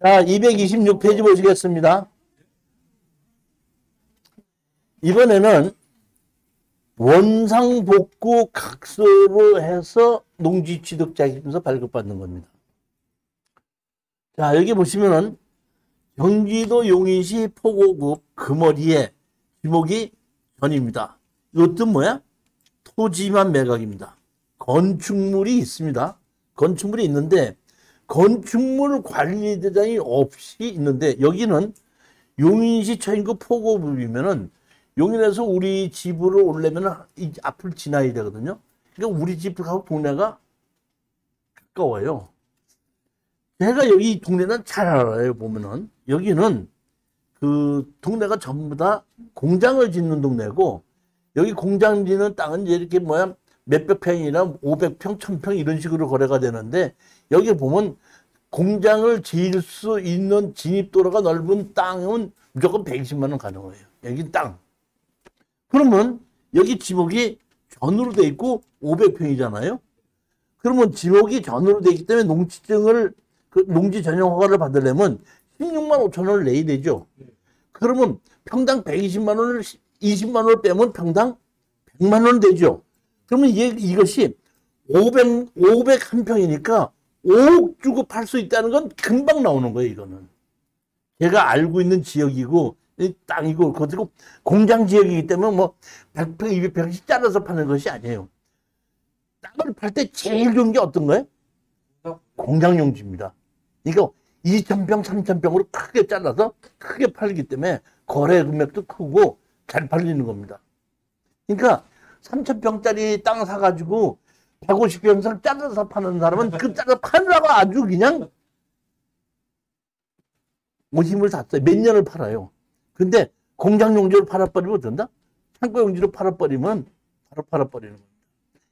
자, 226페이지 보시겠습니다. 이번에는 원상복구 각서로 해서 농지취득자격증서 발급받는 겁니다. 자, 여기 보시면은 경기도 용인시 포고읍 금어리에 지목이 전입니다. 이것도 뭐야? 토지만 매각입니다. 건축물이 있습니다. 건축물이 있는데 건축물 관리대장이 없이 있는데 여기는 용인시 처인구 포고읍이면은 용인에서 우리 집으로 오려면 이 앞을 지나야 되거든요. 그러니까 우리 집하고 동네가 가까워요. 제가 여기 동네는 잘 알아요. 보면은 여기는 그 동네가 전부 다 공장을 짓는 동네고 여기 공장 짓는 땅은 이렇게 뭐야 몇백 평이나 500평, 1000평 이런 식으로 거래가 되는데 여기 보면 공장을 지을 수 있는 진입도로가 넓은 땅은 무조건 120만 원 가능해요. 여기 땅. 그러면 여기 지목이 전으로 돼 있고 500평이잖아요. 그러면 지목이 전으로 돼 있기 때문에 농지증을 농지 전용 허가를 받으려면 16만 5천 원을 내야 되죠. 그러면 평당 120만 원을 20만 원을 빼면 평당 100만 원 되죠. 그러면 이것이 501평이니까 5억 주고 팔 수 있다는 건 금방 나오는 거예요, 이거는. 제가 알고 있는 지역이고, 땅이고, 그리고 공장 지역이기 때문에 뭐 100평, 200평씩 잘라서 파는 것이 아니에요. 땅을 팔 때 제일 좋은 게 어떤 거예요? 공장용지입니다. 그러니까 2,000평, 3,000평으로 크게 잘라서 크게 팔기 때문에 거래 금액도 크고 잘 팔리는 겁니다. 그러니까 3,000평짜리 땅 사가지고 150평씩 잘라서 파는 사람은 그 잘라서 파느라고 아주 그냥 힘을 다 써요. 몇 년을 팔아요. 근데 공장용지로 팔아버리면 어떤다? 창고용지로 팔아버리면 바로 팔아버리는 겁니다.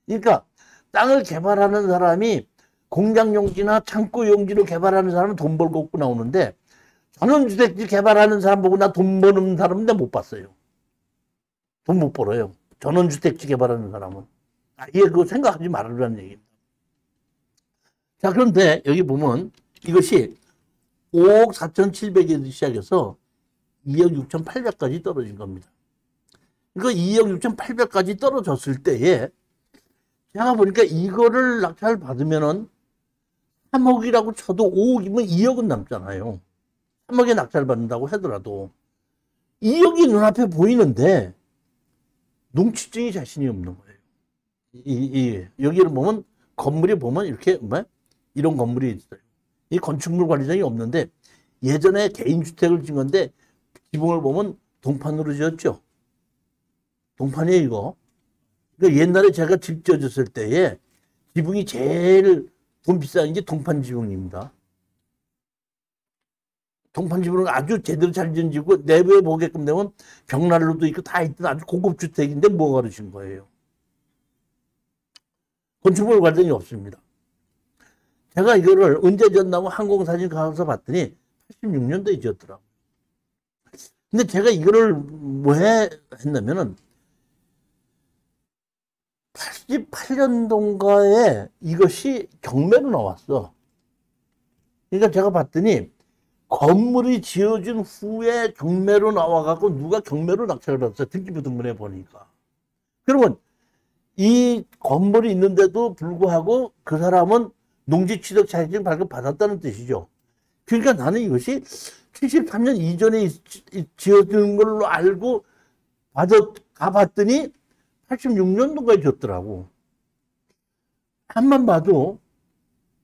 그러니까 땅을 개발하는 사람이 공장용지나 창고용지로 개발하는 사람은 돈 벌고 없고 나오는데 전원주택지 개발하는 사람 보고 나 돈 버는 사람은 내가 못 봤어요. 돈 못 벌어요. 전원주택지 개발하는 사람은. 아예 그거 생각하지 말으라는 얘기입니다. 자, 그런데 여기 보면 이것이 5억 4,700에서 시작해서 2억 6,800까지 떨어진 겁니다. 그러니까 2억 6,800까지 떨어졌을 때에 제가 보니까 이거를 낙찰 받으면은 3억이라고 쳐도 5억이면 2억은 남잖아요. 3억에 낙찰 받는다고 하더라도 2억이 눈앞에 보이는데 농취증이 자신이 없는 거예요. 여기를 보면 건물이 보면 이렇게 뭐 이런 건물이 있어요. 이 건축물 관리장이 없는데 예전에 개인주택을 지은 건데 지붕을 보면 동판으로 지었죠. 동판이에요, 이거. 그러니까 옛날에 제가 집 지어줬을 때에 지붕이 제일 돈 비싼 게 동판 지붕입니다. 동판 지붕은 아주 제대로 잘 지은 집이고 내부에 보게끔 되면 벽난로도 있고 다 있던 아주 고급 주택인데 뭐가 그러신 거예요. 건축물 관련이 없습니다. 제가 이거를 언제 지었나고 항공사진 가서 봤더니 86년도에 지었더라고요. 근데 제가 이거를 왜 했냐면은 88년도인가에 이것이 경매로 나왔어. 그러니까 제가 봤더니 건물이 지어진 후에 경매로 나와갖고 누가 경매로 낙찰을 받았어요. 등기부등본에 보니까. 그러면 이 건물이 있는데도 불구하고 그 사람은 농지취득 자격증 발급 받았다는 뜻이죠. 그러니까 나는 이것이 73년 이전에 지어진 걸로 알고 가봤더니 86년도까지 줬더라고. 한만 봐도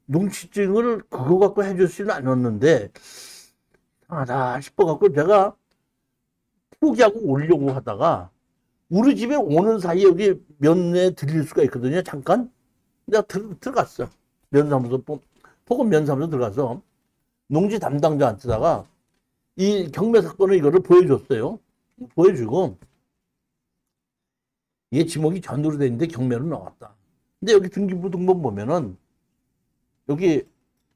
농취증을 그거 갖고 해주지는 않았는데 이상하다 싶어갖고 제가 포기하고 오려고 하다가 우리 집에 오는 사이에 여기 면에 들릴 수가 있거든요. 잠깐. 내가 들어갔어. 면사무소, 포금 면사무소 들어가서 농지 담당자한테다가 이 경매 사건을 이거를 보여줬어요. 보여주고 이게 지목이 전으로 돼 있는데 경매로 나왔다. 근데 여기 등기부등본 보면은 여기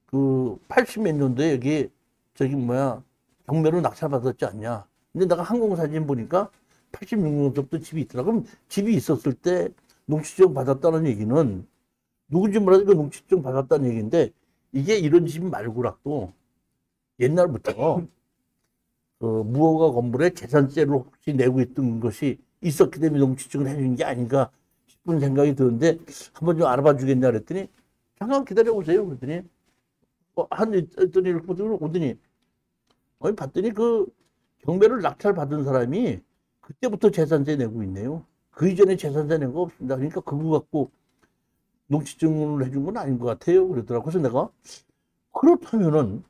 그 80몇 년도에 여기 저기 뭐야 경매로 낙찰받았지 않냐. 근데 내가 항공사진 보니까 86년도부터 집이 있더라. 그럼 집이 있었을 때 농취증 받았다는 얘기는 누군지 몰라도 농취증 받았다는 얘기인데 이게 이런 집 말고라도 옛날부터 그 무허가 건물에 재산세를 혹시 내고 있던 것이 있었기 때문에 농지증을 해준 게 아닌가 싶은 생각이 드는데 한번 좀 알아봐 주겠냐 그랬더니 잠깐 기다려 보세요 그랬더니 했더니 이렇게 보더니 아니 봤더니 그 경매를 낙찰받은 사람이 그때부터 재산세 내고 있네요. 그 이전에 재산세 낸 거 없습니다. 그러니까 그거 갖고 농지증을 해준 건 아닌 것 같아요. 그러더라고요. 그래서 내가 그렇다면은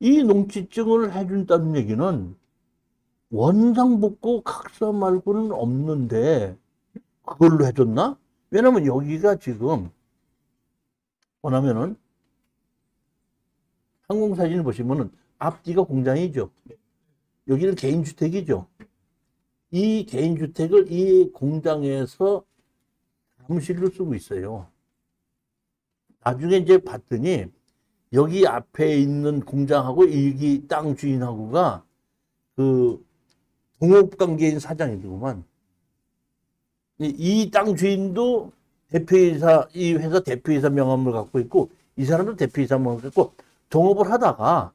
이 농지증을 해준다는 얘기는 원상복구 각서 말고는 없는데 그걸로 해줬나? 왜냐면 여기가 지금 뭐냐면은 항공사진을 보시면은 앞뒤가 공장이죠. 여기는 개인주택이죠. 이 개인주택을 이 공장에서 사무실로 쓰고 있어요. 나중에 이제 봤더니 여기 앞에 있는 공장하고 여기 땅 주인하고가 그 동업관계인 사장이더구만. 이 땅 주인도 대표이사, 이 회사 대표이사 명함을 갖고 있고 이 사람도 대표이사 명함을 갖고 있고 동업을 하다가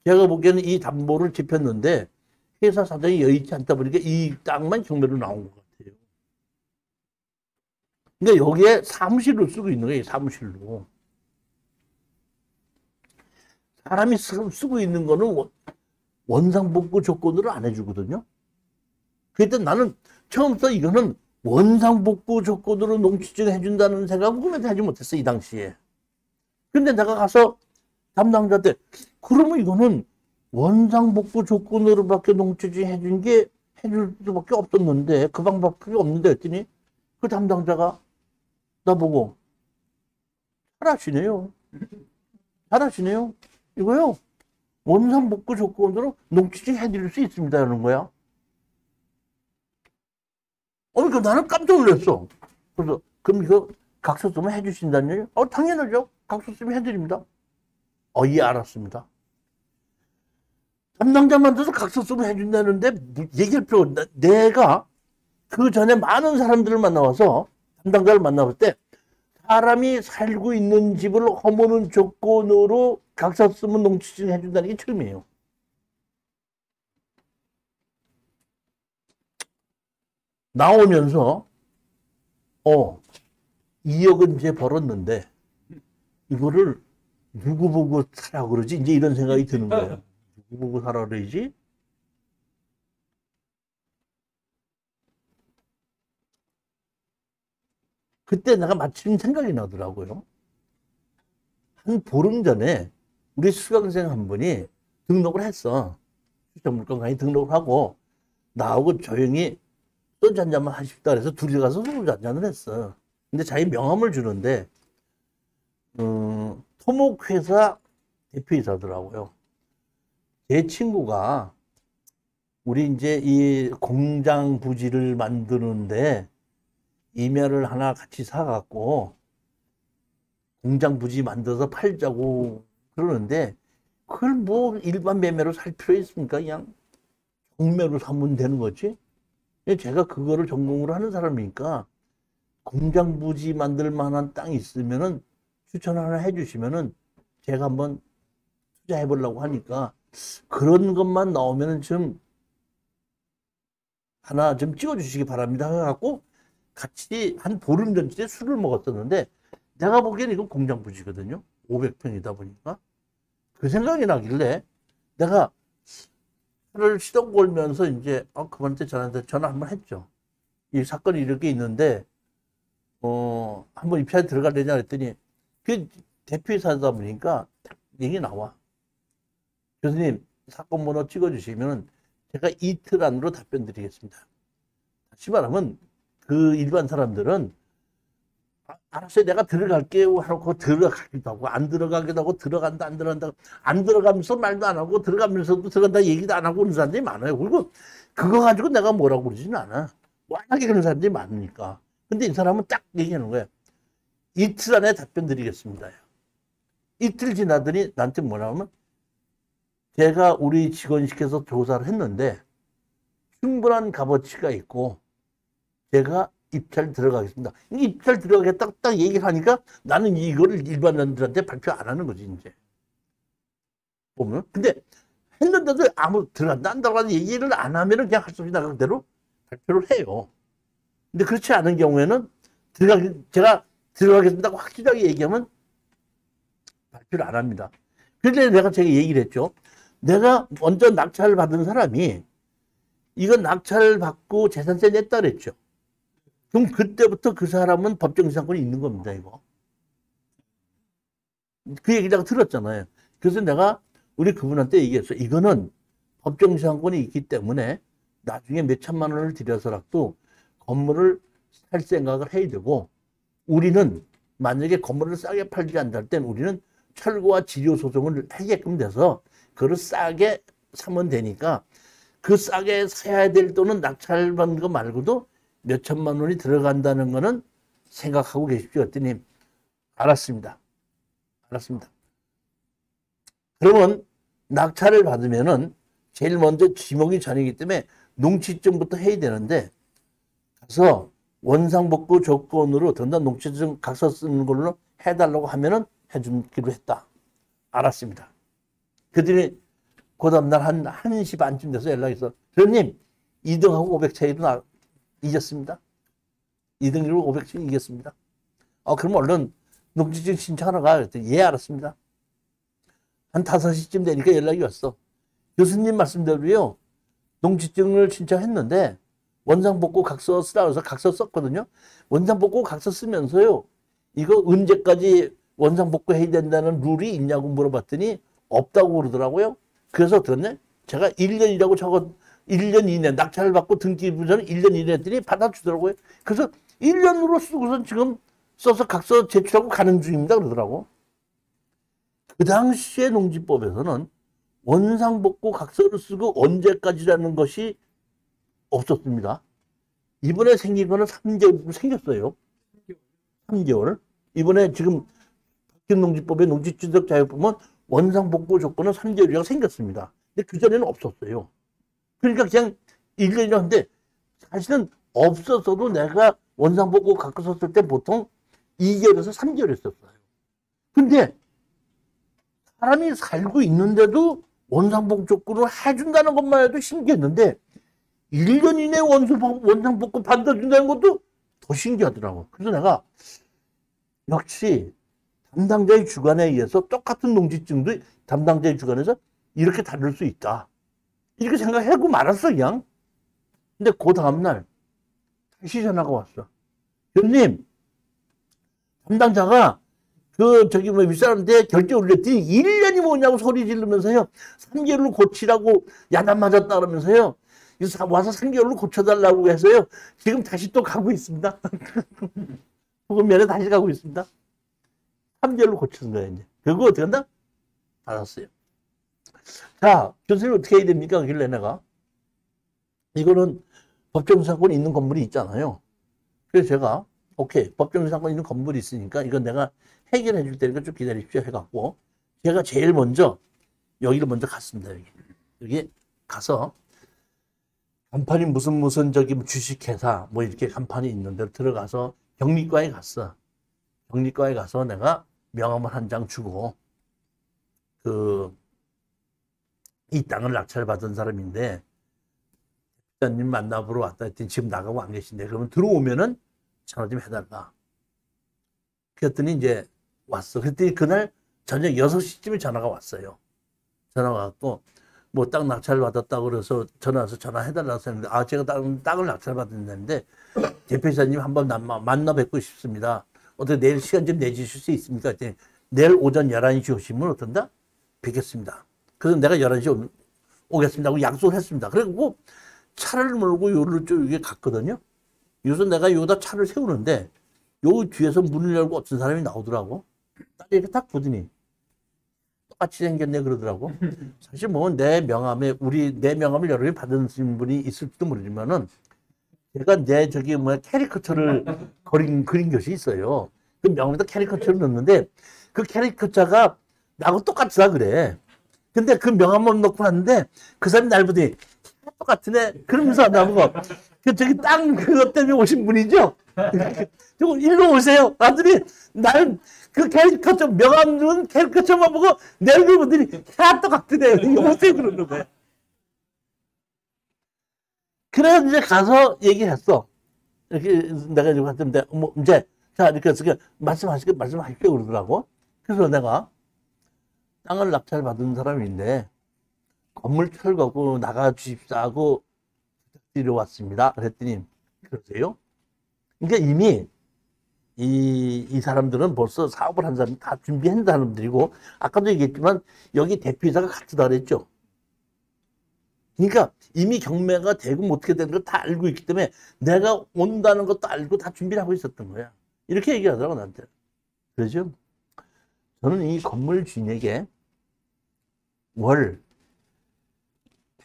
제가 보기에는 이 담보를 집혔는데 회사 사정이 여의치 않다 보니까 이 땅만 경매로 나온 것 같아요. 그러니까 여기에 사무실로 쓰고 있는 거예요. 사무실로. 사람이 쓰고 있는 거는 원상복구 조건으로 안 해주거든요. 그때 나는 처음부터 이거는 원상복구 조건으로 농지증 해준다는 생각은 꿈에도 하지 못했어, 이 당시에. 근데 내가 가서 담당자한테 그러면 이거는 원상복구 조건으로밖에 농지증 해줄 수밖에 없었는데 그 방법밖에 없는데 했더니 그 담당자가 나보고 잘하시네요. 잘하시네요. 이거요. 원상복구 조건으로 농지증 해드릴 수 있습니다. 이러는 거야. 그러니까 나는 깜짝 놀랐어. 그래서 그럼 이거 각서 쓰면 해주신다는 얘기? 당연하죠. 각서 쓰면 해드립니다. 예, 알았습니다. 담당자만 돼서 각서 쓰면 해준다는데 얘기할 필요 없다. 내가 그 전에 많은 사람들을 만나와서 담당자를 만나볼 때 사람이 살고 있는 집을 허무는 조건으로 각서 쓰면 농지증 해준다는 게 처음이에요. 나오면서 2억은 이제 벌었는데 이거를 누구 보고 사라 그러지? 이제 이런 생각이 드는 거예요. 누구 보고 사라 그러지? 그때 내가 마침 생각이 나더라고요. 한 보름 전에 우리 수강생 한 분이 등록을 했어. 수천물건 강의 등록을 하고 나하고 조용히 소주 한 잔만 하십시다 그래서 둘이 가서 소주 한 잔을 했어. 근데 자기 명함을 주는데 토목회사 대표이사더라고요. 제 친구가 우리 이제 이 공장 부지를 만드는데 임야를 하나 같이 사갖고 공장 부지 만들어서 팔자고 그러는데 그걸 뭐 일반 매매로 살 필요 있습니까? 그냥 경매로 사면 되는 거지. 제가 그거를 전공으로 하는 사람이니까 공장 부지 만들 만한 땅이 있으면은 추천 하나 해주시면은 제가 한번 투자해 보려고 하니까 그런 것만 나오면은 좀 하나 좀 찍어주시기 바랍니다. 해갖고 같이 한 보름 전쯤에 술을 먹었었는데 내가 보기엔 이건 공장 부지거든요. 500평이다 보니까 그 생각이 나길래 내가 차를 시동 걸면서 이제 그분한테 전화 한번 했죠. 이 사건이 이렇게 있는데 한번 입찰에 들어가려냐 했더니 그 대표이사다 보니까 얘기 나와. 교수님 사건 번호 찍어주시면 제가 이틀 안으로 답변 드리겠습니다. 다시 말하면 그 일반 사람들은 알았어요. 내가 들어갈게요 하고 들어가기도 하고 안 들어가기도 하고 들어간다 안 들어간다 안 들어가면서 말도 안 하고 들어가면서도 들어간다 얘기도 안 하고 그런 사람들이 많아요. 그리고 그거 가지고 내가 뭐라고 그러지는 않아. 워낙에 그런 사람들이 많으니까. 근데 이 사람은 딱 얘기하는 거야. 이틀 안에 답변 드리겠습니다. 이틀 지나더니 나한테 뭐라면 제가 우리 직원 시켜서 조사를 했는데 충분한 값어치가 있고 제가 입찰 들어가겠습니다. 입찰 들어가겠다고 딱 얘기를 하니까 나는 이거를 일반인들한테 발표 안 하는 거지, 이제. 보면. 근데 했는데도 아무 들어간다 안 들어간다 얘기를 안 하면은 그냥 할 수 없이 나간 대로 발표를 해요. 근데 그렇지 않은 경우에는 제가 들어가겠습니다 하고 확실하게 얘기하면 발표를 안 합니다. 그런데 제가 얘기를 했죠. 내가 먼저 낙찰을 받은 사람이 이건 낙찰을 받고 재산세 냈다 그랬죠. 그럼 그때부터 그 사람은 법정지상권이 있는 겁니다, 이거. 그 얘기 내가 들었잖아요. 그래서 내가 우리 그분한테 얘기했어. 이거는 법정지상권이 있기 때문에 나중에 몇 천만 원을 들여서라도 건물을 살 생각을 해야 되고, 우리는 만약에 건물을 싸게 팔지 않을 땐 우리는 철거와 지료 소송을 하게끔 돼서 그걸 싸게 사면 되니까 그 싸게 사야 될 돈은 낙찰받는 거 말고도 몇 천만 원이 들어간다는 거는 생각하고 계십시오. 했더니 알았습니다. 알았습니다. 그러면 낙찰을 받으면은 제일 먼저 지목이 전이기 때문에 농취증부터 해야 되는데 가서 원상복구 조건으로 든다 농취증 각서 쓰는 걸로 해달라고 하면은 해주기로 했다. 알았습니다. 그들이 그 다음날 한 1시 반쯤 돼서 연락해서 대표님 2등하고 500 차이로 이겼습니다. 2등으로 500 차이 이겼습니다. 그럼 얼른 농취증 신청하러 가. 그랬더니 예 알았습니다. 한 5시쯤 되니까 연락이 왔어. 교수님 말씀대로요. 농취증을 신청했는데 원상복구 각서 쓰라고 해서 각서 썼거든요. 원상복구 각서 쓰면서요. 이거 언제까지 원상복구 해야 된다는 룰이 있냐고 물어봤더니 없다고 그러더라고요. 그래서 들었네. 제가 1년이라고 적어 1년 이내 낙찰을 받고 등기 전에 1년 이내 했더니 받아주더라고요. 그래서 1년으로 쓰고선 지금 써서 각서 제출하고 가는 중입니다. 그러더라고. 그 당시에 농지법에서는 원상복구 각서를 쓰고 언제까지라는 것이 없었습니다. 이번에 생긴 거는 3개월 생겼어요. 3개월. 이번에 지금 바뀐 농지법의 농지취득 자격 보면 원상복구 조건은 3개월이라고 생겼습니다. 근데 그전에는 없었어요. 그러니까 그냥 1년이라는데 사실은 없었어도 내가 원상복구 각서 썼을 때 보통 2개월에서 3개월 했었어요. 근데 사람이 살고 있는데도 원상복구 조건을 해준다는 것만 해도 신기했는데 1년 이내 원상복구 받아준다는 것도 더 신기하더라고. 그래서 내가 역시 담당자의 주관에 의해서 똑같은 농지증도 담당자의 주관에서 이렇게 다룰 수 있다. 이렇게 생각하고 말았어, 그냥. 근데 그 다음날 다시 전화가 왔어. 교수님, 담당자가 윗사람한테 결제 올렸더니 1년이 뭐냐고 소리 지르면서요. 3개월로 고치라고 야단 맞았다 그러면서요. 와서 3개월로 고쳐달라고 해서요. 지금 다시 또 가고 있습니다. 후금면에 다시 가고 있습니다. 3개월로 고치는 거예요, 이제. 그거 어떻게 한다? 받았어요. 자, 교수님 어떻게 해야 됩니까? 그길래 내가. 이거는 법정지상권이 있는 건물이 있잖아요. 그래서 제가, 오케이. 법정지상권이 있는 건물이 있으니까 이건 내가 해결해 줄 테니까 좀 기다리십시오. 해갖고, 제가 제일 먼저, 여기를 먼저 갔습니다, 여기. 여기 가서, 간판이 무슨 주식회사, 뭐 이렇게 간판이 있는 데로 들어가서 경리과에 갔어. 경리과에 가서 내가 명함을 한 장 주고, 이 땅을 낙찰받은 사람인데, 기자님 만나보러 왔다 했더니 지금 나가고 안 계신데, 그러면 들어오면은 전화 좀 해달라. 그랬더니 이제 왔어. 그랬더니 그날 저녁 6시쯤에 전화가 왔어요. 전화가 왔고, 뭐 땅 낙찰 받았다고 그래서 전화해서 전화해달라고 했는데, 제가 땅을 낙찰 받았는데, 대표이사님 한번 만나 뵙고 싶습니다. 어떻게 내일 시간 좀 내주실 수 있습니까? 했더니 내일 오전 11시 오시면 어떤다? 뵙겠습니다. 그래서 내가 11시에 오겠습니다 하고 약속을 했습니다. 그리고 차를 몰고 요를 쪽에 갔거든요. 여기서 내가 여기다 차를 세우는데 요 뒤에서 문을 열고 어떤 사람이 나오더라고. 딱 이렇게 딱 보더니 똑같이 생겼네 그러더라고. 사실 뭐 내 명함을 여러 개 받은 분이 있을지도 모르지만은 제가 내 캐리커처를 그린 것이 있어요. 그 명함에다 캐리커처를 넣는데 그 캐리커처가 나하고 똑같다 그래. 근데 그 명함만 넣고 왔는데 그 사람이 날 보더니 똑같으네. 그러면서 나보고 땅 그것 때문에 오신 분이죠? 저거 일로 오세요. 나들이 날 그 캐릭터처 명함은 캐릭터처만 보고 내 얼굴 보더니 다 똑같으네. 어떻게 그러는 거야. 그래서 이제 가서 얘기했어. 이렇게 내가 이제 갔는데 뭐 이제 자 이렇게 해서 말씀하시게 그러더라고. 그래서 내가 땅을 낙찰 받은 사람인데 건물 철거고 나가 주십사 하고 부탁드려왔습니다. 그랬더니 그러세요? 그러니까 이미 이 사람들은 벌써 사업을 한 사람 다 준비한 사람들이고 아까도 얘기했지만 여기 대표이사가 같이다 그랬죠. 그러니까 이미 경매가 되고 뭐 어떻게 되는 걸 다 알고 있기 때문에 내가 온다는 것도 알고 다 준비를 하고 있었던 거야. 이렇게 얘기하더라고 나한테. 그러죠. 저는 이 건물 주인에게 월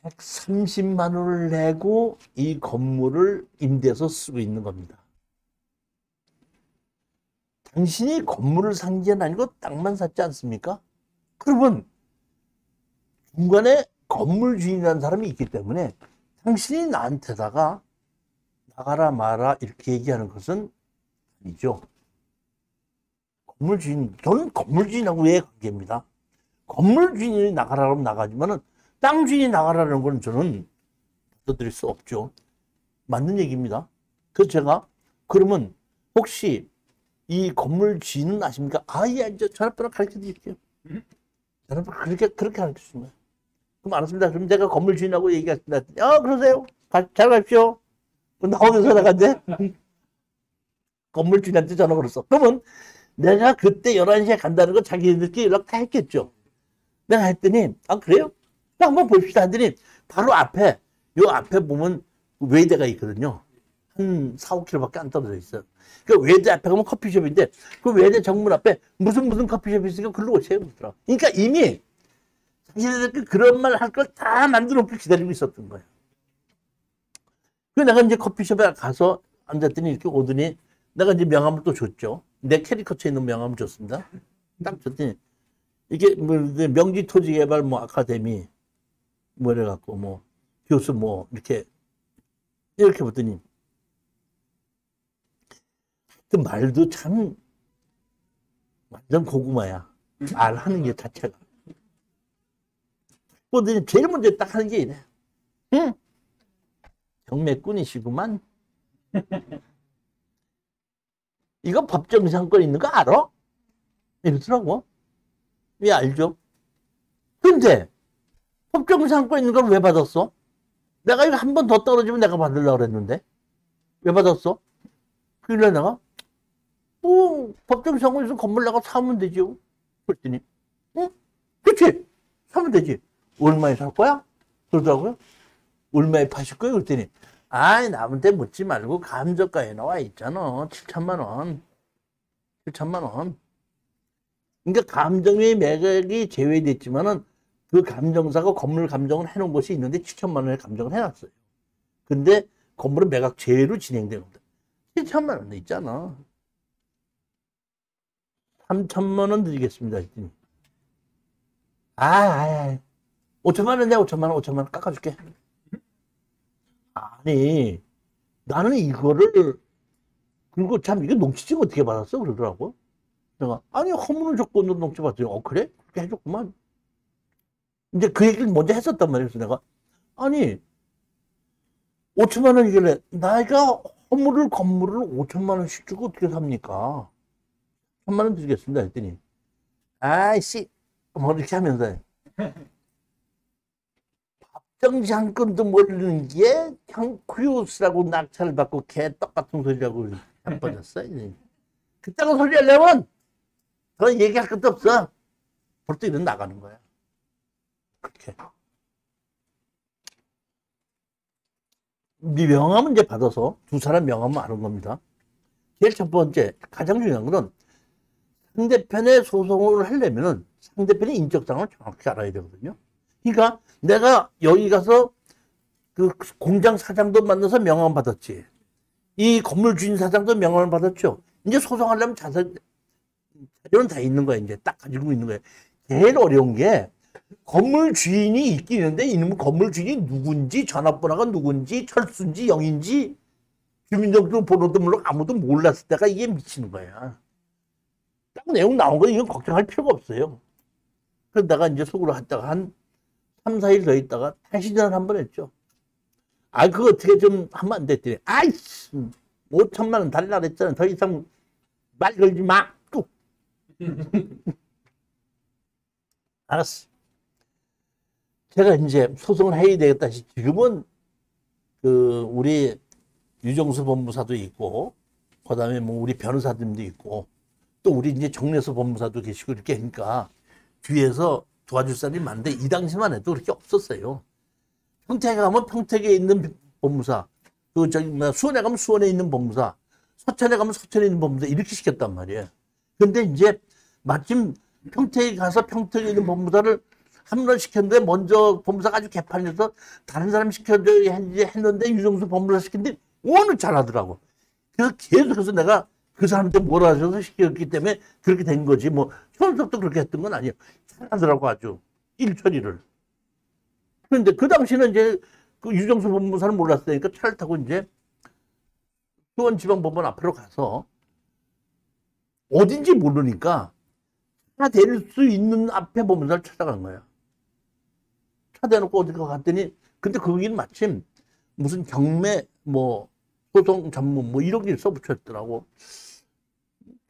130만 원을 내고 이 건물을 임대해서 쓰고 있는 겁니다. 당신이 건물을 산 게 아니고 땅만 샀지 않습니까? 그러면 중간에 건물 주인이라는 사람이 있기 때문에 당신이 나한테다가 나가라 마라 이렇게 얘기하는 것은 아니죠. 건물 주인, 저는 건물 주인하고 왜 관계입니다. 건물 주인이 나가라 하면 나가지만은 땅 주인이 나가라는 건 저는 받아들일 수 없죠. 맞는 얘기입니다. 그래서 제가 그러면 혹시 이 건물 주인은 아십니까? 아, 예, 전화번호 가르쳐 드릴게요. 전화번호 그렇게 가르쳐 주신 거예요. 그럼 알았습니다. 그럼 제가 건물 주인하고 얘기하겠습니다. 그러세요. 잘 가십시오. 나오면서 나간대. 건물 주인한테 전화 걸었어. 그러면 내가 그때 11시에 간다는 거 자기들끼리 연락 다 했겠죠. 내가 했더니, 그래요? 한번 봅시다. 했더니, 바로 앞에, 요 앞에 보면 외대가 있거든요. 한 4, 5km밖에 안 떨어져 있어요. 그 외대 앞에 가면 커피숍인데, 그 외대 정문 앞에 무슨 커피숍이 있으니까 글로 오세요. 그러니까 이미 자기들 그런 말 할 걸 다 만들어 놓고 기다리고 있었던 거예요. 그래서 내가 이제 커피숍에 가서 앉았더니 이렇게 오더니 내가 이제 명함을 또 줬죠. 내 캐리커처에 있는 명함을 줬습니다. 딱 줬더니 이게 뭐 명지토지개발 뭐 아카데미 뭐 이래갖고 뭐 교수 뭐 이렇게 봤더니 그 말도 참 완전 고구마야. 말하는 게 자체가. 뭐든 제일 먼저 딱 하는 게 이래. 응? 경매꾼이시구만. 이거 법정상권 있는 거 알아? 이러더라고. 왜 알죠? 근데 법정상권 있는 걸 왜 받았어? 내가 이거 한 번 더 떨어지면 내가 받으려고 그랬는데 왜 받았어? 그래 내가 법정상권 있으면 건물 내가 사면 되죠. 그랬더니 응? 그치? 사면 되지. 얼마에 살 거야? 그러더라고요. 얼마에 파실 거예요? 그랬더니 남한테 묻지 말고 감정가에 나와 있잖아. 7천만 원. 7천만 원. 그러니까 감정의 매각이 제외됐지만은 그 감정사가 건물 감정을 해놓은 곳이 있는데 7천만 원에 감정을 해놨어요. 근데 건물은 매각 제외로 진행되는 겁니다. 7천만 원 있잖아. 3천만 원 드리겠습니다. 했더니 5천만 원 내가 5천만 원 깎아줄게. 아니 나는 이거를 그리고 참 이게 농지증 어떻게 받았어? 그러더라고. 내가 허물은 조건으로 농지 받았더니 그래? 그렇게 해줬구만. 이제 그 얘기를 먼저 했었단 말이에요. 그래서 내가 5천만 원이길래 내가 건물을 5천만 원씩 주고 어떻게 삽니까? 1천만 원 드리겠습니다. 했더니 뭐 이렇게 하면서 정지한건도 모르는 게 형쿠유스라고 낙찰을 받고 개 똑같은 소리라고 자빠졌어. 그딴 소리 하려면 더 얘기할 것도 없어. 벌써 이런 나가는 거야. 그렇게. 명함은 이제 받아서 두 사람 명함을 아는 겁니다. 제일 첫 번째, 가장 중요한 거는 상대편의 소송을 하려면은 상대편의 인적사항을 정확히 알아야 되거든요. 그러니까 내가 여기 가서 그 공장 사장도 만나서 명함 받았지. 이 건물 주인 사장도 명함을 받았죠. 이제 소송하려면 자료는 다 있는 거야. 이제 딱 가지고 있는 거야. 제일 어려운 게 건물 주인이 있긴 있는데 이놈은 건물 주인이 누군지 전화번호가 누군지 철수인지 영인지 주민등록번호도 물론 아무도 몰랐을 때가 이게 미치는 거야. 땅 내용 나온 거 이건 걱정할 필요가 없어요. 그래서 내가 이제 속으로 했다가 한 3, 4일 더 있다가 다시 전화를 한 번 했죠. 아, 그거 어떻게 좀 하면 안 됐더니, 아이씨, 5천만 원 달라 그랬잖아. 더 이상 말 걸지 마. 뚝. 알았어. 제가 이제 소송을 해야 되겠다. 지금은 우리 유정수 법무사도 있고, 그 다음에 뭐 우리 변호사님도 있고, 또 우리 이제 정래수 법무사도 계시고 이렇게 하니까 뒤에서 도와줄 사람이 많은데 이 당시만 해도 그렇게 없었어요. 평택에 가면 평택에 있는 법무사, 수원에 가면 수원에 있는 법무사, 서천에 가면 서천에 있는 법무사 이렇게 시켰단 말이에요. 근데 이제 마침 평택에 가서 평택에 있는 법무사를 한 번 시켰는데 먼저 법무사가 아주 개판해서 다른 사람 시켜줘야 했는데 유정수 법무사 시켰는데 오늘 잘하더라고. 그래서 계속해서 내가 그 사람한테 뭐라 하셔서 시켰기 때문에 그렇게 된 거지. 뭐 현석도 그렇게 했던 건 아니에요. 잘하더라고 아주 일 처리를. 그런데 그 당시는 이제 그 유정수 법무사는 몰랐으니까 차를 타고 이제 수원지방법원 앞으로 가서 어딘지 모르니까 차 댈 수 있는 앞에 법무사를 찾아간 거야. 차 대놓고 어디 갔더니 근데 거기는 마침 무슨 경매 뭐 소송 전문 뭐 이런 게 써붙였더라고.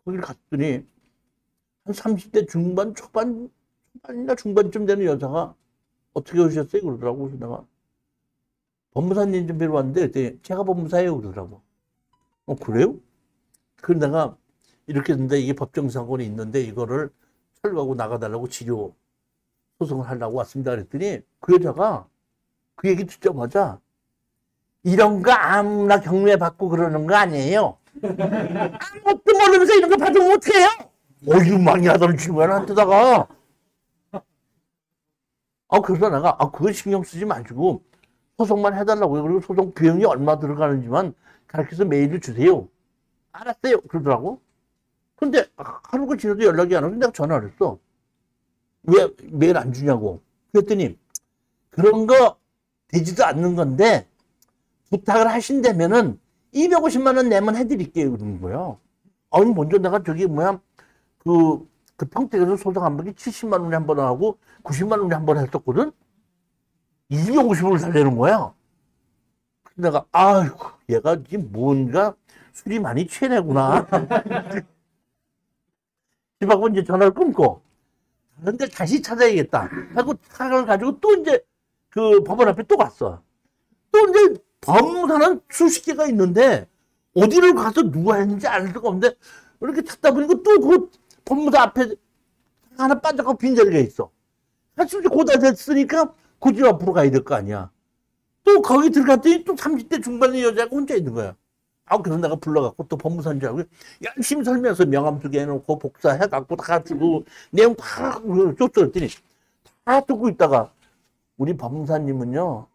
거기를 갔더니 한 30대 중반 초반이나 중반쯤 되는 여자가 어떻게 오셨어요? 그러더라고. 그래서 내가 법무사님 좀 뵈러 왔는데 그랬더니 제가 법무사예요. 그러더라고. 그래요? 그래서 내가 이렇게 했는데 이게 법정사건이 있는데 이거를 철거하고 나가달라고 치료 소송을 하려고 왔습니다. 그랬더니 그 여자가 그 얘기 듣자마자 이런 거 아무나 경매 받고 그러는 거 아니에요. 아무것도 모르면서 이런 거 받으면 어떡해요? 어휴, 많이 하던 친구한테다가. 그래서 내가, 그걸 신경 쓰지 마시고 소송만 해달라고요. 그리고 소송 비용이 얼마 들어가는지만 가르쳐서 메일을 주세요. 알았어요. 그러더라고. 근데 하루가 지나도 연락이 안 오고 내가 전화를 했어. 왜 메일 안 주냐고. 그랬더니 그런 거 되지도 않는 건데 부탁을 하신다면은 250만 원 내면 해드릴게요. 그러는 거예요. 아니, 먼저 내가 그 평택에서 소송 한 번에 70만 원에 한 번 하고 90만 원에 한 번 했었거든? 250원을 달래는 거야. 내가, 아이고, 얘가 지금 뭔가 술이 많이 취해내구나. 집하고 이제 전화를 끊고, 다른 데 다시 찾아야겠다. 하고 차를 가지고 또 이제 그 법원 앞에 또 갔어. 또 이제 법무사는 수십 개가 있는데, 어디를 가서 누가 했는지 알 수가 없는데, 이렇게 찾다 보니까 또 그 법무사 앞에 하나 빠져가고 빈자리가 있어. 사실 고다 됐으니까 그 집 앞으로 가야 될 거 아니야. 또 거기 들어갔더니 또 30대 중반의 여자가 혼자 있는 거야. 그래서 내가 불러갖고 또 법무사인 줄 알고 열심히 설명해서 명함 2개 해놓고 복사해갖고 다 가지고 내용 다 쫓아냈더니 다 듣고 있다가 우리 법무사님은요,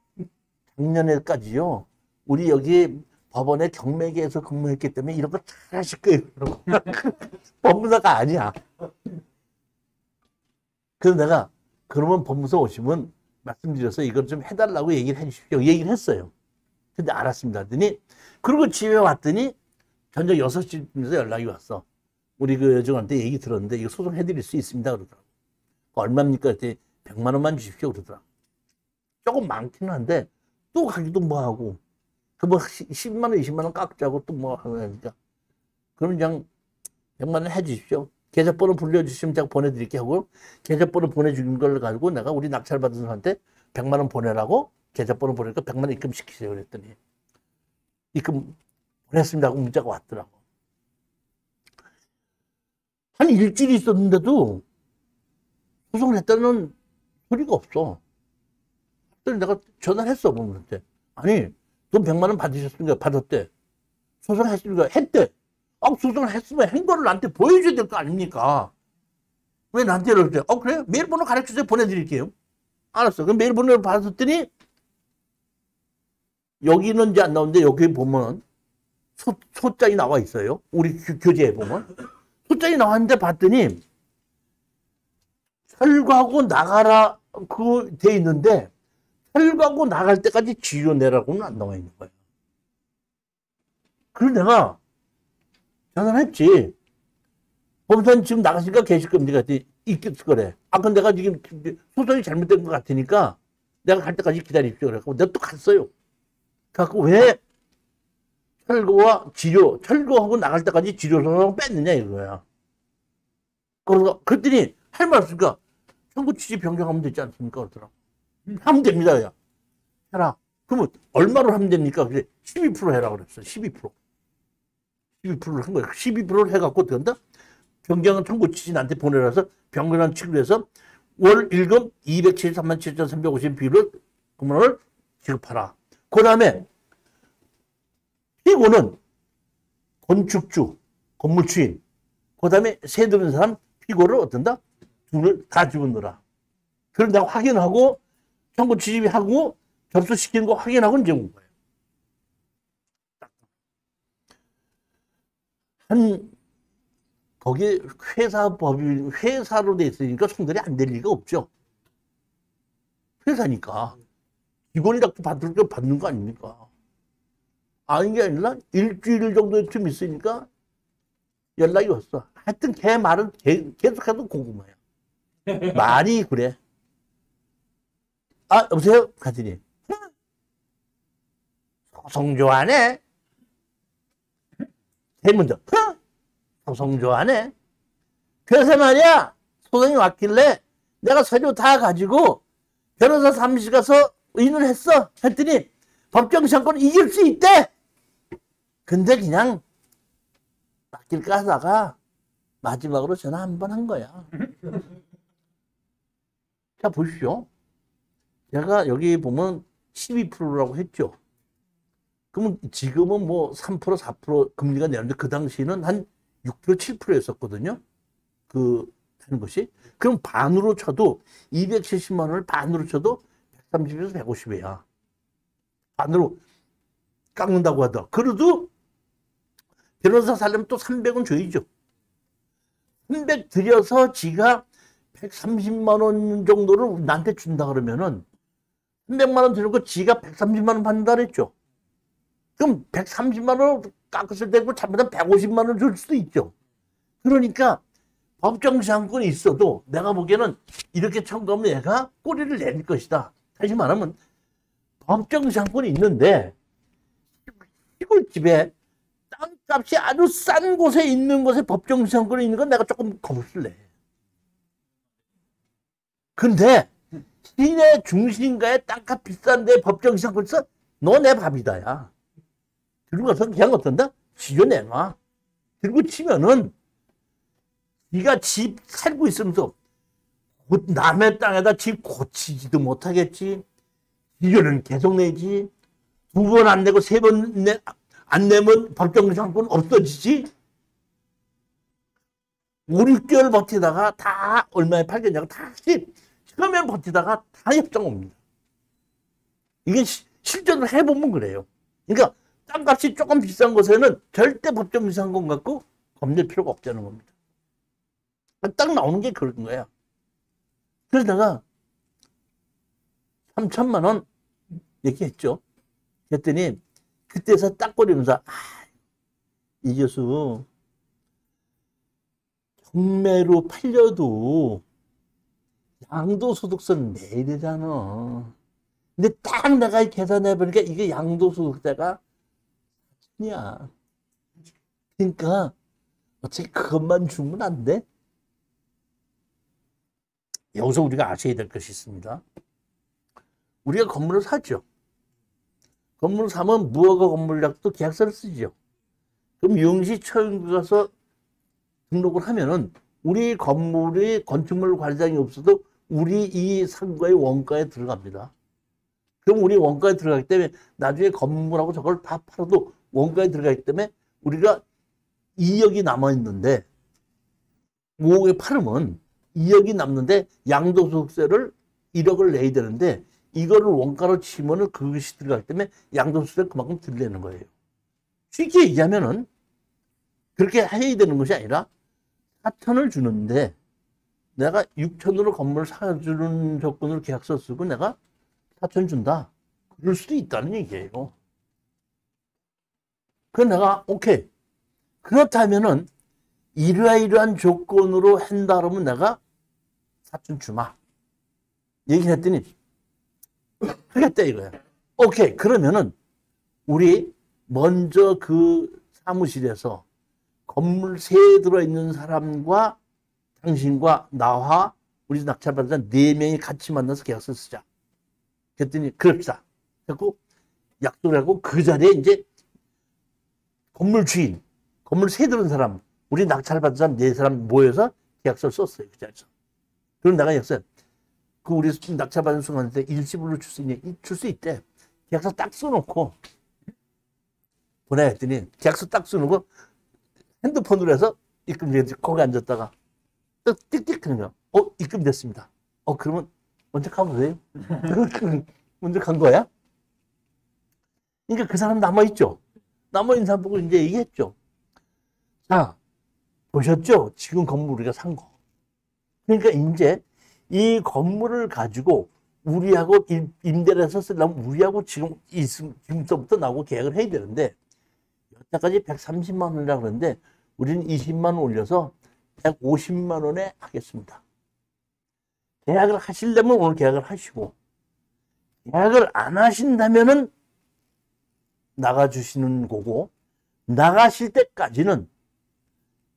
작년에까지요, 우리 여기 법원에 경매계에서 근무했기 때문에 이런 거 잘 하실 거예요. 법무사가 아니야. 그래서 내가 그러면 법무사 오시면 말씀드려서 이걸 좀 해달라고 얘기를 해주십시오. 얘기를 했어요. 근데 알았습니다. 하더니 그리고 집에 왔더니 저녁 6시쯤에서 연락이 왔어. 우리 그 여정한테 얘기 들었는데 이거 소송해드릴 수 있습니다. 그러더라고. 얼마입니까? 그랬더니 100만 원만 주십시오. 그러더라고. 조금 많기는 한데 또 가기도 뭐하고 그 뭐 10만 원, 20만 원 깎자고 또 뭐 하니까 그럼 그냥 100만 원 해주십시오. 계좌번호 불려주시면 제가 보내드릴게 하고 계좌번호 보내주는 걸 가지고 내가 우리 낙찰받은 사람한테 100만 원 보내라고 계좌번호 보내니까 100만 원 입금시키세요. 그랬더니 입금 보냈습니다 하고 문자가 왔더라고. 한 일주일이 있었는데도 소송을 했다는 소리가 없어. 그래서 내가 전화를 했어. 그분한테. 아니, 돈 100만 원 받으셨으니까 받았대. 소송했으니까 했대. 소송을 했으면 한 거를 나한테 보여줘야 될 거 아닙니까? 왜 나한테 이렇게? 그래? 메일 번호 가르쳐주세요. 보내드릴게요. 알았어. 그럼 메일 번호를 받았더니 여기는 이제 안 나오는데 여기 보면 소장이 나와 있어요. 우리 교재에 보면. 소장이 나왔는데 봤더니 철거하고 나가라 그 돼 있는데 철거하고 나갈 때까지 지료 내라고는 안 나와 있는 거예요. 그래서 내가 전화를 했지. 법무사님 지금 나가시니까 계실 겁니다. 있겠을 거래. 아, 근데 내가 지금 소송이 잘못된 것 같으니까 내가 갈 때까지 기다리십시오. 그래갖고 내가 또 갔어요. 그래갖고 왜 철거와 지료, 철거하고 나갈 때까지 지료소송 뺐느냐 이거야. 그랬더니 할 말 없으니까 청구 취지 변경하면 되지 않습니까? 그러더라. 하면 됩니다. 야. 해라. 그러면 얼마로 하면 됩니까? 그래 12% 해라 그랬어. 12%. 12%를 한 거야. 12%를 해갖고 어떻게 한다? 변경한 청구 취지 나한테 보내라서 변경한 취지로 해서 월 일금 273만 7,350 비율을 금원을 지급하라. 그 다음에 피고는 건축주, 건물주인, 그 다음에 세 들은 사람 피고를 어떤다? 둘을 다 집어넣어라. 그럼 내가 확인하고 청구 취집하고 접수시키는 거 확인하고 이제 온 거예요. 거기 회사로 돼 있으니까 송달이 안 될 리가 없죠. 회사니까. 직원이라도 받는 거 아닙니까? 아닌 게 아니라 일주일 정도쯤 있으니까 연락이 왔어. 하여튼 걔 말은 계속해도 궁금해요. 말이 그래. 아, 여보세요? 가더니 소송 좋아하네. 제일 먼저 소송 좋아하네. 그래서 말이야 소송이 왔길래 내가 서류 다 가지고 변호사 사무실 가서 의논을 했어. 했더니 법정시한권 이길 수 있대. 근데 그냥 맡길까 하다가 마지막으로 전화 한 번 한 거야. 자, 보십시오. 제가 여기 보면 12%라고 했죠. 그러면 지금은 뭐 3%, 4% 금리가 내렸는데 그 당시에는 한 6%, 7%였었거든요. 하는 것이. 그럼 반으로 쳐도 270만 원을 반으로 쳐도 130에서 150이야. 반으로 깎는다고 하더. 그래도 변호사 살려면 또 300원 줘야죠. 300 들여서 지가 130만 원 정도를 나한테 준다 그러면은 300만 원 들고 지가 130만 원 받는다 그랬죠. 그럼 130만 원을 깎았을 때고 잘못하면 150만 원 줄 수도 있죠. 그러니까 법정시한권이 있어도 내가 보기에는 이렇게 청구하면 얘가 꼬리를 낼 것이다. 다시 말하면 법정시한권이 있는데 시골집에 땅값이 아주 싼 곳에 있는 곳에 법정시한권이 있는 건 내가 조금 겁을 내. 근데 시내 중심가에 땅값 비싼데 법정시한권 있어? 너 내 밥이다 야. 들고 가서 그냥 어떤다? 지어내놔. 들고 치면은 네가 집 살고 있으면서 남의 땅에다 집 고치지도 못하겠지. 이거는 계속 내지. 2번 안 내고 3번 안 내면 법정시한권 없어지지. 5, 6개월 버티다가 다 얼마에 팔겠냐고 다시 처음에 버티다가 다 협정 옵니다. 이게 실제로 해보면 그래요. 그러니까 땅값이 조금 비싼 곳에는 절대 법정시한권 갖고 겁낼 필요가 없다는 겁니다. 딱 나오는 게 그런 거야. 그래서 내가 3천만 원 얘기했죠. 그랬더니 그때서 딱 거리면서 이 교수 경매로 팔려도 양도소득세는 내야 되잖아. 근데 딱 내가 계산해보니까 이게 양도소득세가 4천이야. 그러니까 어차피 그것만 주면 안 돼? 여기서 우리가 아셔야 될 것이 있습니다. 우리가 건물을 사죠. 건물을 사면 무허가 건물약도 계약서를 쓰죠. 그럼 용시처분 가서 등록을 하면은 우리 건물이 건축물 관리장이 없어도 우리 이 상가의 원가에 들어갑니다. 그럼 우리 원가에 들어가기 때문에 나중에 건물하고 저걸 다 팔아도 원가에 들어가기 때문에 우리가 2억이 남아있는데 5억에 팔으면 2억이 남는데 양도소득세를 1억을 내야 되는데 이거를 원가로 치면은 그것이 들어가기 때문에 양도소득세를 그만큼 들내는 거예요. 쉽게 얘기하면은 그렇게 해야 되는 것이 아니라 4천을 주는데 내가 6천으로 건물을 사주는 조건으로 계약서 쓰고 내가 4천 준다. 그럴 수도 있다는 얘기예요. 그래서 내가 오케이. 그렇다면은 이러이러한 조건으로 한다 그러면 내가 사촌 주마. 얘기를 했더니 하겠다 이거야. 오케이. 그러면은 우리 먼저 그 사무실에서 건물 세에 들어있는 사람과 당신과 나와 우리 낙찰받은 4명이 같이 만나서 계약서 쓰자. 그랬더니 그럽시다. 그래고 약속을 하고 그 자리에 이제 건물 주인, 건물 세에 들어있는 사람, 우리 낙찰받은 사람 4사람 모여서 계약서를 썼어요. 그 자리에서. 그럼 내가 역사 그 우리 낙찰받은 순간한테 일시불로 줄 수 있냐? 줄 수 있대. 계약서 딱 써놓고 보내야 했더니 계약서 딱 써놓고 핸드폰으로 해서 입금 거기 앉았다가 띡띡 하는 거야. 입금됐습니다. 그러면 먼저 가보세요. 먼저 간 거야? 그러니까 그 사람 남아있죠. 남아있는 사람 보고 이제 얘기했죠. 자, 보셨죠? 지금 건물 우리가 산 거. 그러니까 이제 이 건물을 가지고 우리하고 임대를 해서 쓰려면 우리하고 지금부터 나하고 계약을 해야 되는데 여태까지 130만 원이라고 그러는데 우리는 20만 원 올려서 150만 원에 하겠습니다. 계약을 하시려면 오늘 계약을 하시고 계약을 안 하신다면은 나가주시는 거고 나가실 때까지는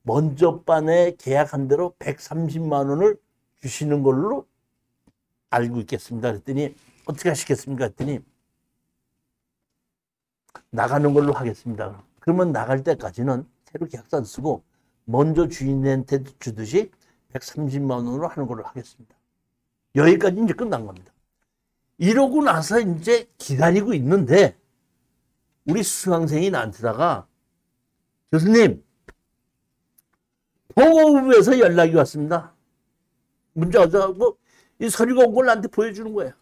먼저 반에 계약한 대로 130만 원을 주시는 걸로 알고 있겠습니다. 그랬더니 어떻게 하시겠습니까? 했더니 나가는 걸로 하겠습니다. 그러면 나갈 때까지는 새로 계약서 안 쓰고 먼저 주인한테 주듯이 130만 원으로 하는 걸로 하겠습니다. 여기까지 이제 끝난 겁니다. 이러고 나서 이제 기다리고 있는데 우리 수강생이 나한테다가 교수님 보고부에서 연락이 왔습니다. 문자 와서 이 서류가 온 걸 나한테 보여주는 거야.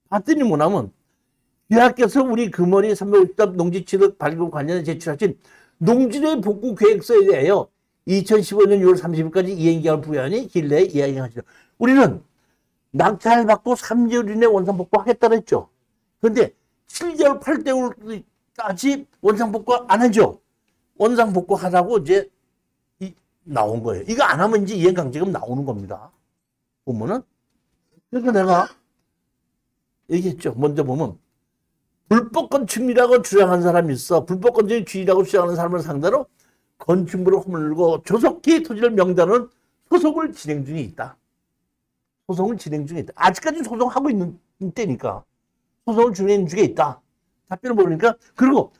봤더니 뭐냐면 대학교에서 우리 금월이 350답 농지취득 발급 관련해 제출하신 농지의 복구 계획서에 대하여 2015년 6월 30일까지 이행기한을 부여하니 길내에 이행하시죠. 우리는 낙찰받고 3개월 이내 원상 복구하겠다 그랬죠. 그런데 7개월 8개월까지 원상 복구 안 하죠. 원상 복구하라고 이제 나온 거예요. 이거 안 하면 이제 이행강제금 나오는 겁니다. 보면은. 그래서 내가 얘기했죠. 먼저 보면 불법 건축이라고 주장한 사람이 있어. 불법 건축이 주의라고 주장하는 사람을 상대로 건축물을 허물고 조속히 토지를 명단은 소송을 진행 중에 있다. 소송을 진행 중에 있다. 아직까지 소송하고 있는 때니까 소송을 진행 중에 있다. 답변을 보니까 그리고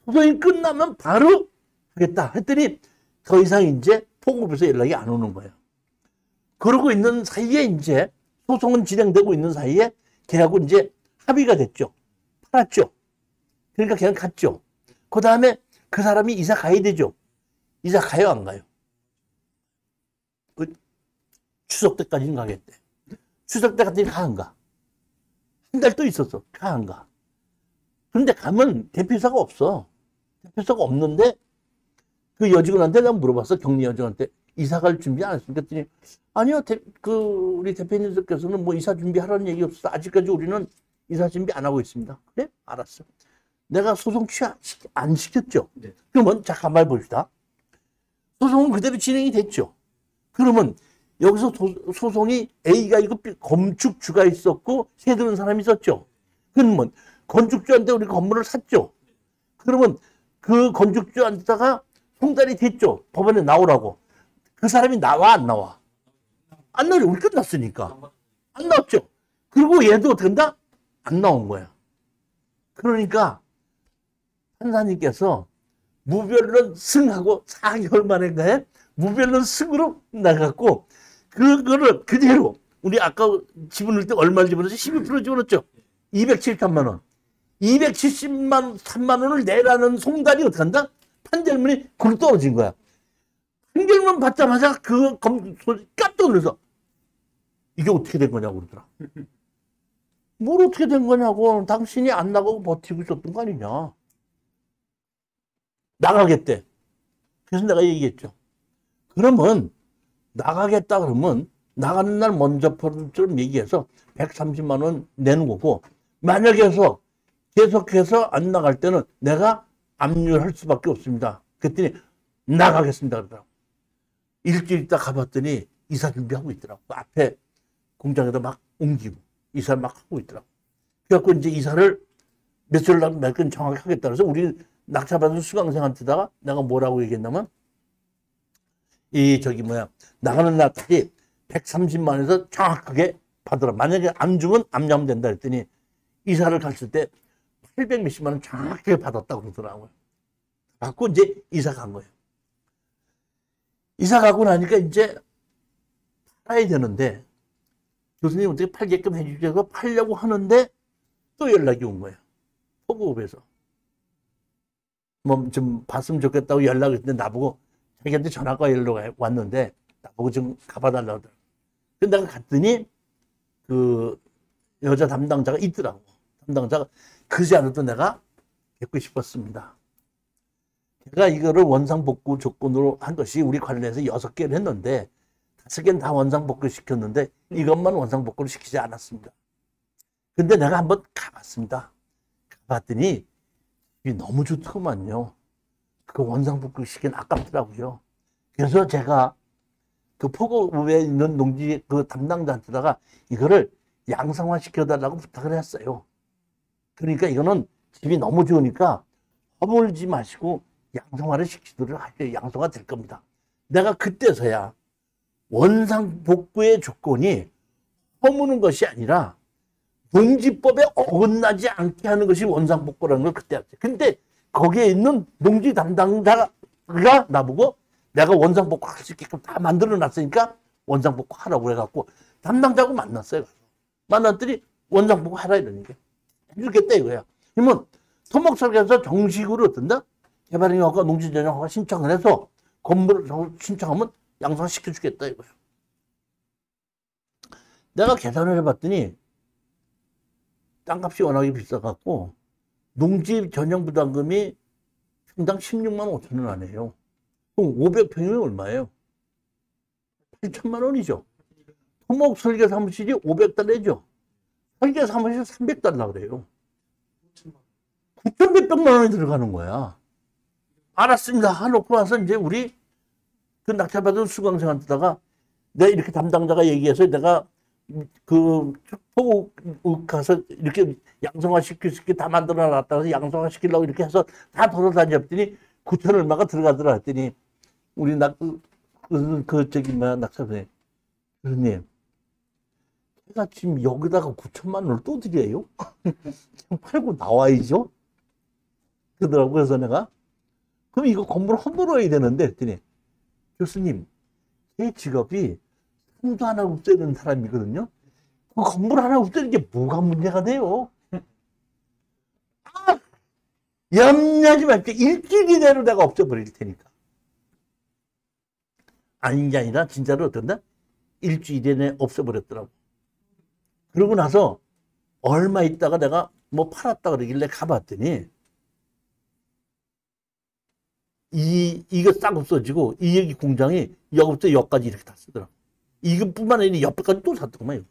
소송이 끝나면 바로 하겠다 했더니 더 이상 이제 포고부에서 연락이 안 오는 거예요. 그러고 있는 사이에 이제 소송은 진행되고 있는 사이에 걔하고 이제 합의가 됐죠. 팔았죠. 그러니까 그냥 갔죠. 그 다음에 그 사람이 이사 가야 되죠. 이사 가요, 안 가요? 추석 때까지는 가겠대. 추석 때까지는 가, 안 가? 한 달 또 있었어. 가, 안 가? 그런데 가면 대표이사가 없어. 대표이사가 없는데 그 여직원한테 내가 물어봤어. 격리 여직원한테. 이사 갈 준비 안 했습니까? 그랬더니 아니요. 우리 대표님께서는 뭐 이사 준비하라는 얘기 없어서 아직까지 우리는 이사 준비 안 하고 있습니다. 그래? 알았어. 내가 소송 안 시켰죠? 네. 그러면 잠깐만 봅시다. 소송은 그대로 진행이 됐죠. 그러면 여기서 소송이 A가 이거 건축주가 있었고 세 드는 사람이 있었죠. 그러면 건축주한테 우리 건물을 샀죠. 그러면 그 건축주한테다가 송달이 됐죠. 법원에 나오라고. 그 사람이 나와 안 나와? 안 나오죠. 우리 끝났으니까. 안 나왔죠. 그리고 얘도 어떻게 한다? 안 나온 거야. 그러니까 판사님께서 무변론 승하고 4개월 만에 무변론 승으로 나갔고 그거를 그대로 우리 아까 집어넣을 때 얼마를 집어넣었죠? 12% 집어넣었죠. 273만 원. 273만 원을 내라는 송달이 어떻게 한다? 판결문이 굴 떨어진 거야. 판결문 받자마자 그 깜짝 놀라서 이게 어떻게 된 거냐고 그러더라. 뭘 어떻게 된 거냐고. 당신이 안 나가고 버티고 있었던 거 아니냐. 나가겠대. 그래서 내가 얘기했죠. 그러면 나가겠다 그러면 나가는 날 먼저 좀 얘기해서 130만 원 내는 거고 만약에서 계속해서 안 나갈 때는 내가 압류할 수밖에 없습니다. 그랬더니 나가겠습니다 그러더라고. 일주일 있다 가봤더니 이사 준비하고 있더라고. 그 앞에 공장에다 막 옮기고 이사를 막 하고 있더라고. 그래갖고 이제 이사를 며칠 날 몇 건 정확히 하겠다. 그래서 우리 낙찰받은 수강생한테다가 내가 뭐라고 얘기했냐면 이 저기 뭐야 나가는 날까지 130만 원에서 정확하게 받으라. 만약에 안 주면 압류하면 된다 했더니 이사를 갔을 때 800 몇십만 원 정확하게 받았다고 그러더라고요. 받고 이제 이사 간 거예요. 이사 가고 나니까 이제 팔아야 되는데 교수님 어떻게 팔게끔 해주셔서 팔려고 하는데 또 연락이 온 거예요. 포고업에서. 뭐 좀 봤으면 좋겠다고 연락을 했는데 나보고 자기한테 전화가 연락 왔는데 나보고 좀 가봐달라고 하더라고요. 근데 내가 갔더니 그 여자 담당자가 있더라고. 담당자가 그지 않아도 내가 뵙고 싶었습니다. 제가 이거를 원상복구 조건으로 한 것이 우리 관련해서 6개를 했는데 5개는 다 원상복구 시켰는데 이것만 원상복구를 시키지 않았습니다. 근데 내가 한번 가봤습니다. 가봤더니 이게 너무 좋더만요. 그 원상복구 시키긴 아깝더라고요. 그래서 제가 그 포고읍에 있는 농지 그 담당자한테다가 이거를 양성화 시켜달라고 부탁을 했어요. 그러니까 이거는 집이 너무 좋으니까 허물지 마시고 양성화를 시키도록 하셔야 양성화 될 겁니다. 내가 그때서야 원상복구의 조건이 허무는 것이 아니라 농지법에 어긋나지 않게 하는 것이 원상복구라는 걸 그때 알았어요. 근데 거기에 있는 농지 담당자가 나보고 내가 원상복구 할 수 있게끔 다 만들어 놨으니까 원상복구 하라고 해갖고 담당자하고 만났어요. 만났더니 원상복구 하라 이러니까 해주겠다 이거야. 그러면 토목설계에서 정식으로 어떤다? 개발행위허가 농지전용허가 신청을 해서 건물을 신청하면 양성시켜주겠다 이거야. 내가 계산을 해봤더니 땅값이 워낙에 비싸갖고 농지 전용 부담금이 평당 16만 5천 원 안에요. 그럼 500평이면 얼마예요? 8천만 원이죠. 토목 설계 사무실이 500달러죠. 설계 사무실 300달러 그래요. 9천 몇백만 원이 들어가는 거야. 알았습니다. 하놓고 와서 이제 우리 그 낙찰받은 수강생한테다가 내가 이렇게 담당자가 얘기해서 내가 그 포구 가서 이렇게 양성화 시킬 수 있게 다 만들어 놨다고 양성화 시키려고 이렇게 해서 다 돌아다녔더니 9천 얼마가 들어가더라 했더니 우리 저기 뭐야 낙찰받은 교수님 제가 지금 여기다가 9천만 원을 또 드려요? 팔고 나와야죠? 그러더라고. 그래서 내가 그럼 이거 건물 허물어야 되는데 했더니 교수님 제 직업이 산도 하나 없애는 사람이거든요. 그 건물 하나 없애는 게 뭐가 문제가 돼요? 아, 염려하지 마십시오. 일주일 이내로 내가 없애버릴 테니까. 아닌 게 아니라 진짜로 어떤다? 일주일 이내에 없애버렸더라고. 그러고 나서 얼마 있다가 내가 뭐 팔았다 그러길래 가봤더니 이거 싹 없어지고 이 여기 공장이 여기부터 여기까지 이렇게 다 쓰더라고. 이것뿐만 아니라 옆에까지 또 샀더구만.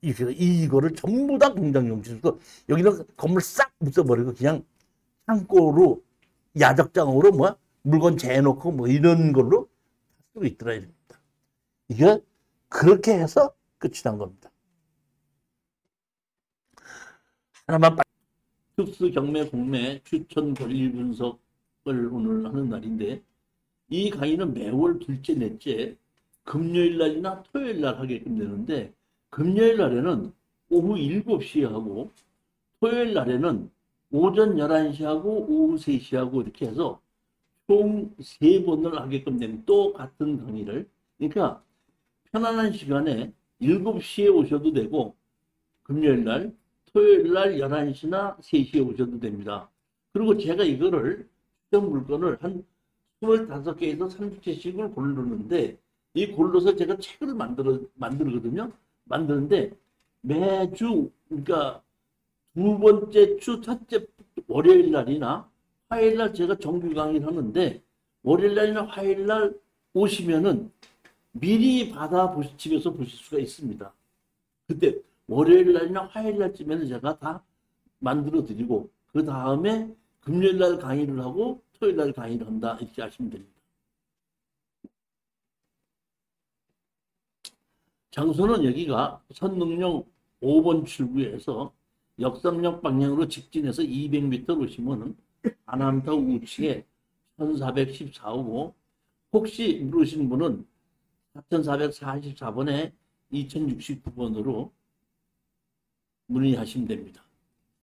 이거를 전부 다 공장 용지로 여기는 건물 싹 없애버리고 그냥 창고로 야적장으로 뭐 물건 재놓고 뭐 이런 걸로 쓰고 있더라 이럽니다. 이게 그렇게 해서 끝이 난 겁니다. 하나만 특수 경매 공매 추천 권리 분석을 오늘 하는 날인데 이 강의는 매월 둘째 넷째 금요일 날이나 토요일 날 하게끔 되는데 금요일 날에는 오후 7시에 하고 토요일 날에는 오전 11시 하고 오후 3시 하고 이렇게 해서 총 3번을 하게끔 되는 똑같은 강의를 그러니까 편안한 시간에 7시에 오셔도 되고 금요일 날 토요일 날 11시나 3시에 오셔도 됩니다. 그리고 제가 이거를 추천 물건을 한 25개에서 30개씩을 고르는데 이 골라서 제가 책을 만들거든요. 만드는데 매주 그러니까 두 번째 주 첫째 월요일 날이나 화요일 날 제가 정규 강의를 하는데 월요일 날이나 화요일 날 오시면은 미리 집에서 보실 수가 있습니다. 그때 월요일 날이나 화요일 날쯤에는 제가 다 만들어 드리고 그 다음에 금요일 날 강의를 하고 토요일 날 강의를 한다 이렇게 하시면 됩니다. 장소는 여기가 선릉역 5번 출구에서 역삼역 방향으로 직진해서 200m 오시면은 아남타워 우측에 1414호고, 혹시 모르신 분은 4444번에 2069번으로 문의하시면 됩니다.